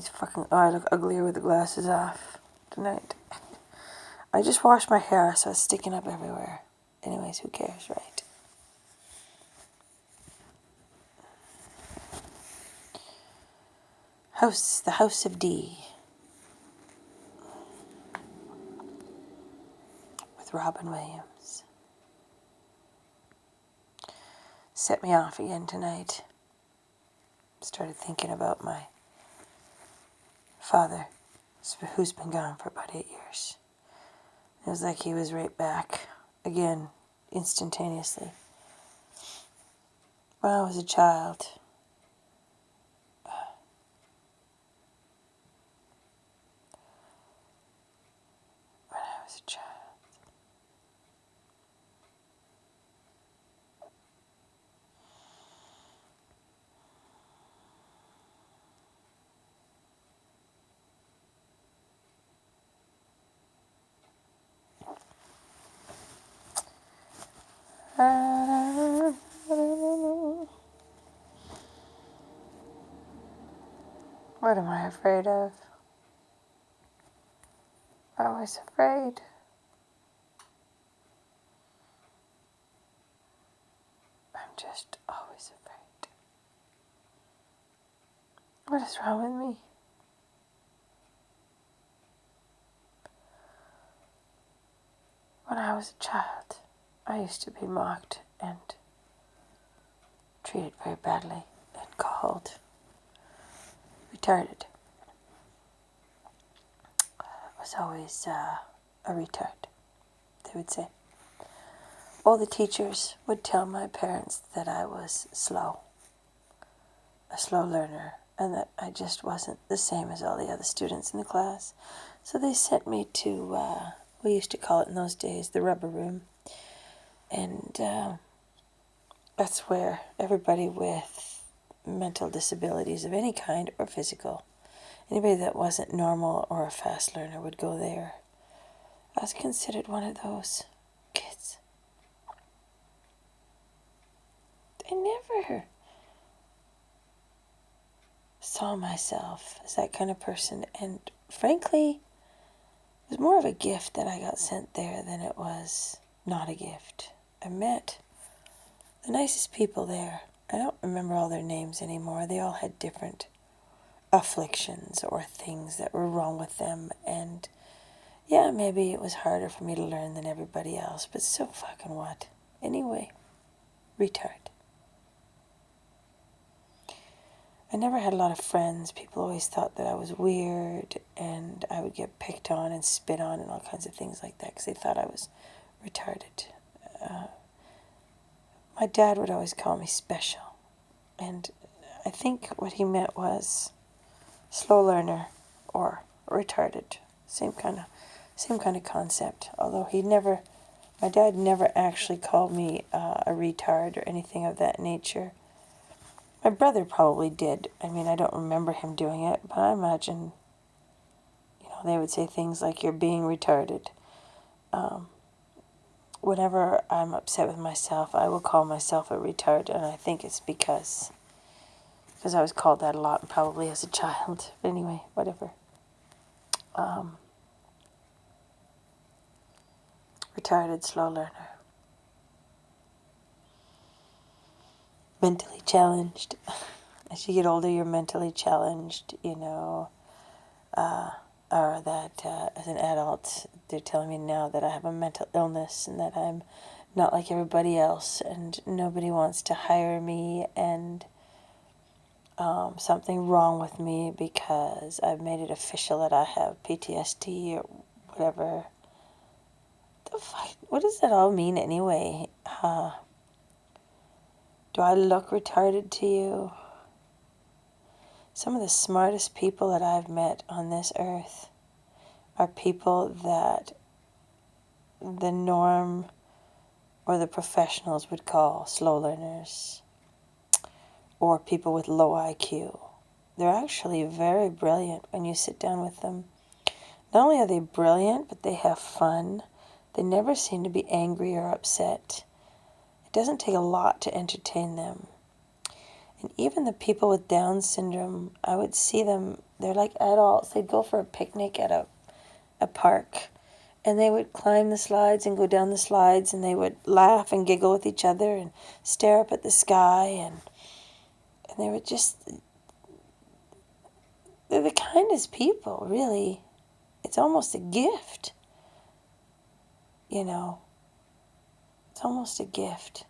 These fucking... Oh, I look uglier with the glasses off tonight. I just washed my hair, so it's sticking up everywhere. Anyways, who cares, right? The House of D. With Robin Williams. Set me off again tonight. Started thinking about my father, who's been gone for about 8 years. It was like he was right back again, instantaneously. When I was a child, What am I afraid of? Always afraid. I'm just always afraid. What is wrong with me? When I was a child, I used to be mocked and treated very badly and called retarded. I was always a retard, they would say. All the teachers would tell my parents that I was slow, a slow learner, and that I just wasn't the same as all the other students in the class. So they sent me to, we used to call it in those days, the rubber room. And that's where everybody with mental disabilities of any kind or physical, anybody that wasn't normal or a fast learner would go there. I was considered one of those kids. I never saw myself as that kind of person, and frankly, it was more of a gift that I got sent there than it was not a gift. I met the nicest people there. I don't remember all their names anymore. They all had different afflictions or things that were wrong with them, and yeah, maybe it was harder for me to learn than everybody else, but so fucking what? Anyway, retard. I never had a lot of friends. People always thought that I was weird, and I would get picked on and spit on and all kinds of things like that because they thought I was retarded. My dad would always call me special, and I think what he meant was slow learner or retarded. Same kind of concept. Although my dad never actually called me a retard or anything of that nature. My brother probably did. I mean, I don't remember him doing it, but I imagine, they would say things like, "You're being retarded." Whenever I'm upset with myself, I will call myself a retard, and I think it's because I was called that a lot, probably as a child. But anyway, whatever. Retarded slow learner. Mentally challenged. As you get older, you're mentally challenged, or that as an adult, they're telling me now that I have a mental illness and that I'm not like everybody else and nobody wants to hire me, and something wrong with me because I've made it official that I have PTSD or whatever. The fuck? What does that all mean anyway? Do I look retarded to you? Some of the smartest people that I've met on this earth are people that the norm or the professionals would call slow learners or people with low IQ. They're actually very brilliant when you sit down with them. Not only are they brilliant, but they have fun. They never seem to be angry or upset. It doesn't take a lot to entertain them. And even the people with Down syndrome, I would see them They're like adults. They'd go for a picnic at a park, and they would climb the slides and go down the slides, and they would laugh and giggle with each other and stare up at the sky, and they were just, they're the kindest people, really. It's almost a gift, you know. It's almost a gift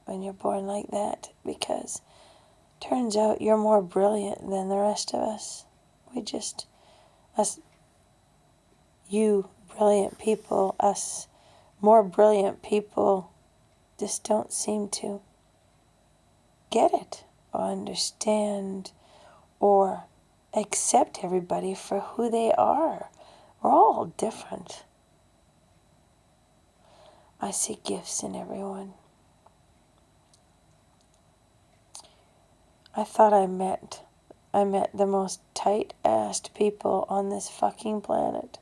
when you're born like that, because turns out you're more brilliant than the rest of us. Us, you brilliant people, us more brilliant people, just don't seem to get it or understand or accept everybody for who they are. We're all different. I see gifts in everyone. I thought I met the most tight-assed people on this fucking planet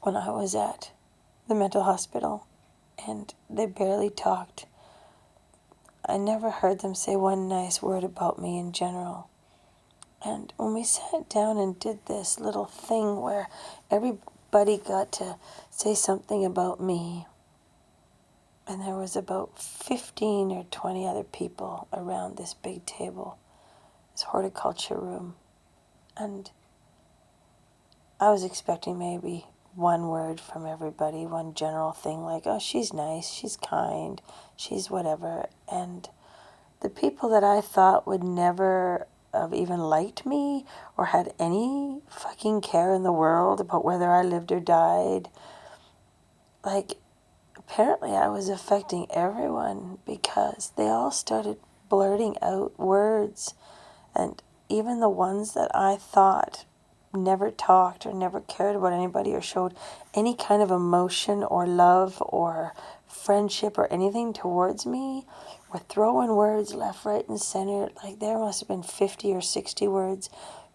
when I was at the mental hospital, and they barely talked. I never heard them say one nice word about me in general. And when we sat down and did this little thing where everybody got to say something about me, and there was about 15 or 20 other people around this big table, this horticulture room, and I was expecting maybe one word from everybody, one general thing like, oh, she's nice, she's kind, she's whatever. And the people that I thought would never have even liked me or had any fucking care in the world about whether I lived or died, like, apparently I was affecting everyone, because they all started blurting out words, and even the ones that I thought never talked or never cared about anybody or showed any kind of emotion or love or friendship or anything towards me were throwing words left, right, and center. Like, there must have been 50 or 60 words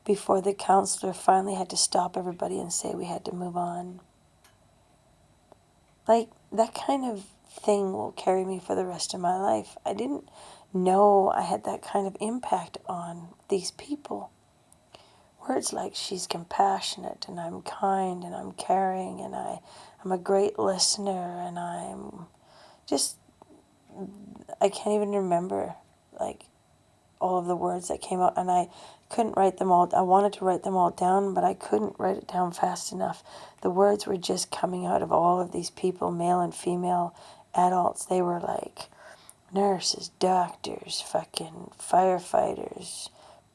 before the counselor finally had to stop everybody and say we had to move on. Like, that kind of thing will carry me for the rest of my life. I didn't know I had that kind of impact on these people. Words like, she's compassionate, and I'm kind, and I'm caring, and I'm a great listener, and I'm just, I can't even remember, like, all of the words that came out, and I couldn't write them all. I wanted to write them all down, but I couldn't write it down fast enough. The words were just coming out of all of these people, male and female adults. They were like nurses, doctors, fucking firefighters,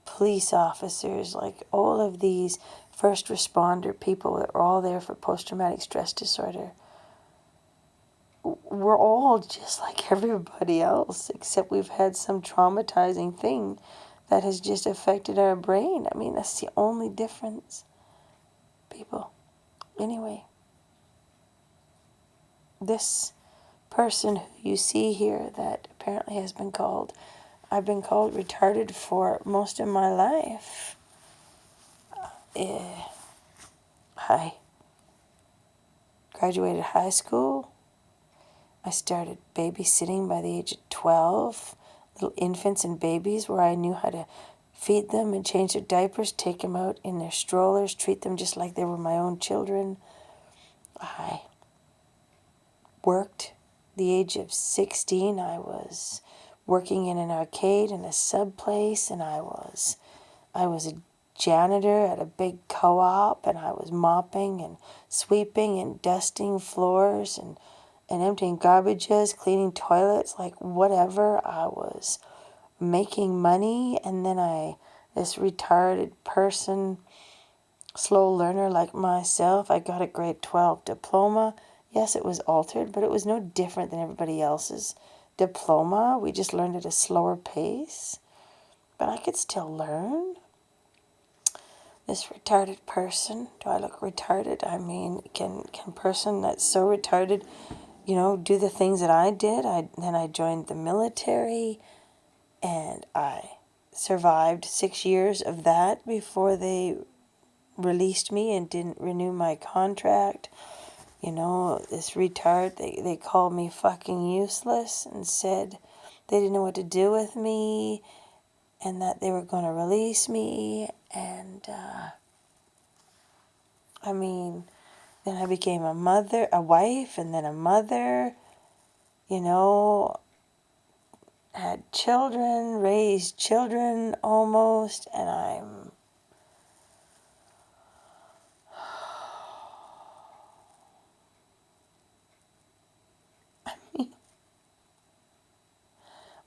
police officers, like all of these first responder people that were all there for post-traumatic stress disorder. We're all just like everybody else, except we've had some traumatizing thing that has just affected our brain. I mean, that's the only difference, people. Anyway, this person who you see here that apparently has been called, I've been called retarded for most of my life. I graduated high school. I started babysitting by the age of 12, little infants and babies, where I knew how to feed them and change their diapers, take them out in their strollers, treat them just like they were my own children. I worked the age of 16. I was working in an arcade in a sub place, and I was a janitor at a big co-op, and I was mopping and sweeping and dusting floors and emptying garbages, cleaning toilets, like whatever. I was making money, and then this retarded person, slow learner like myself, I got a grade 12 diploma. Yes, it was altered, but it was no different than everybody else's diploma. We just learned at a slower pace, but I could still learn. This retarded person, do I look retarded? I mean, can person that's so retarded, do the things that I did? Then I joined the military, and I survived 6 years of that before they released me and didn't renew my contract. This retard, they called me fucking useless and said they didn't know what to do with me. and that they were going to release me. And I mean, then I became a mother, a wife, and then a mother, you know, had children, raised children almost, and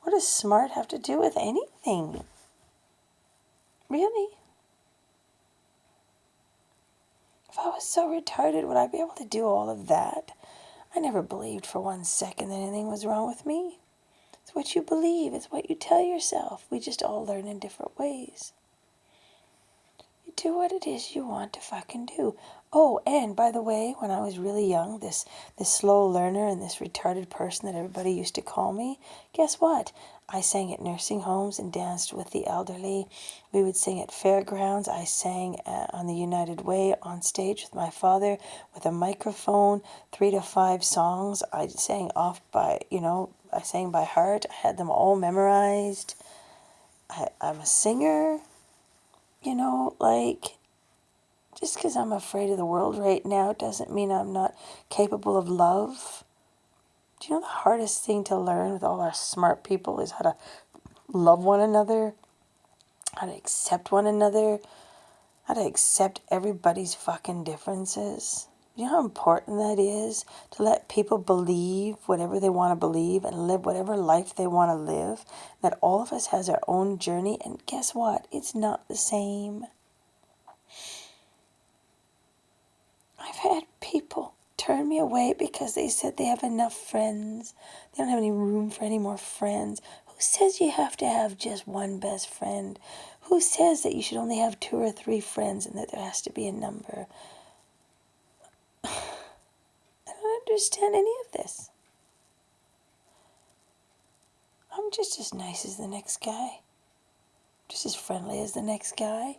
what does smart have to do with anything? Really? If I was so retarded, would I be able to do all of that? I never believed for 1 second that anything was wrong with me. It's what you believe. It's what you tell yourself. We just all learn in different ways. You do what it is you want to fucking do. Oh, and by the way, when I was really young, this slow learner and this retarded person that everybody used to call me, guess what? I sang at nursing homes and danced with the elderly. We would sing at fairgrounds. I sang on the United Way on stage with my father with a microphone, 3 to 5 songs. I sang off by, I sang by heart. I had them all memorized. I'm a singer, like, just because I'm afraid of the world right now doesn't mean I'm not capable of love. Do you know the hardest thing to learn with all our smart people is how to love one another, how to accept one another, how to accept everybody's fucking differences? You know how important that is to let people believe whatever they want to believe and live whatever life they want to live? That all of us has our own journey, and guess what? It's not the same. I've had people turn me away because they said they have enough friends. They don't have any room for any more friends. Who says you have to have just one best friend? Who says that you should only have 2 or 3 friends and that there has to be a number? I don't understand any of this. I'm just as nice as the next guy. Just as friendly as the next guy.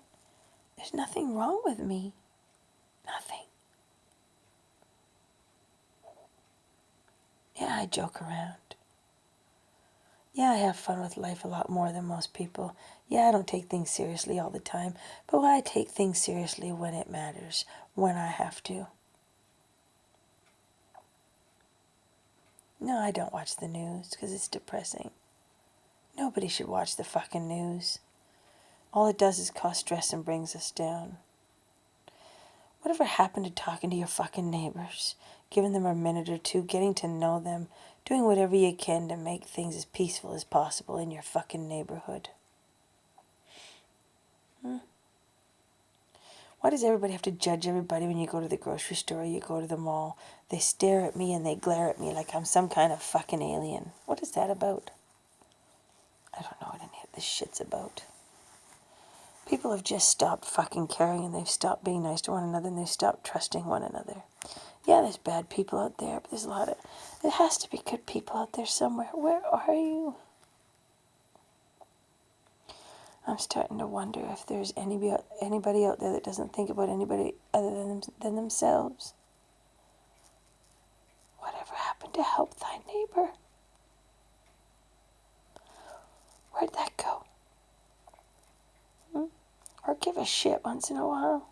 There's nothing wrong with me. Nothing. Yeah, I joke around. Yeah, I have fun with life a lot more than most people. Yeah, I don't take things seriously all the time, but I take things seriously when it matters, when I have to. No, I don't watch the news because it's depressing. Nobody should watch the fucking news. All it does is cause stress and brings us down. Whatever happened to talking to your fucking neighbors, giving them a minute or two, getting to know them, doing whatever you can to make things as peaceful as possible in your fucking neighborhood? Why does everybody have to judge everybody when you go to the grocery store or you go to the mall? They stare at me and they glare at me like I'm some kind of fucking alien. What is that about? I don't know what any of this shit's about. People have just stopped fucking caring and they've stopped being nice to one another and they've stopped trusting one another. Yeah, there's bad people out there, but there has to be good people out there somewhere. Where are you? I'm starting to wonder if there's anybody out there that doesn't think about anybody other than themselves. Whatever happened to help thy neighbor? Where'd that go? Or give a shit once in a while?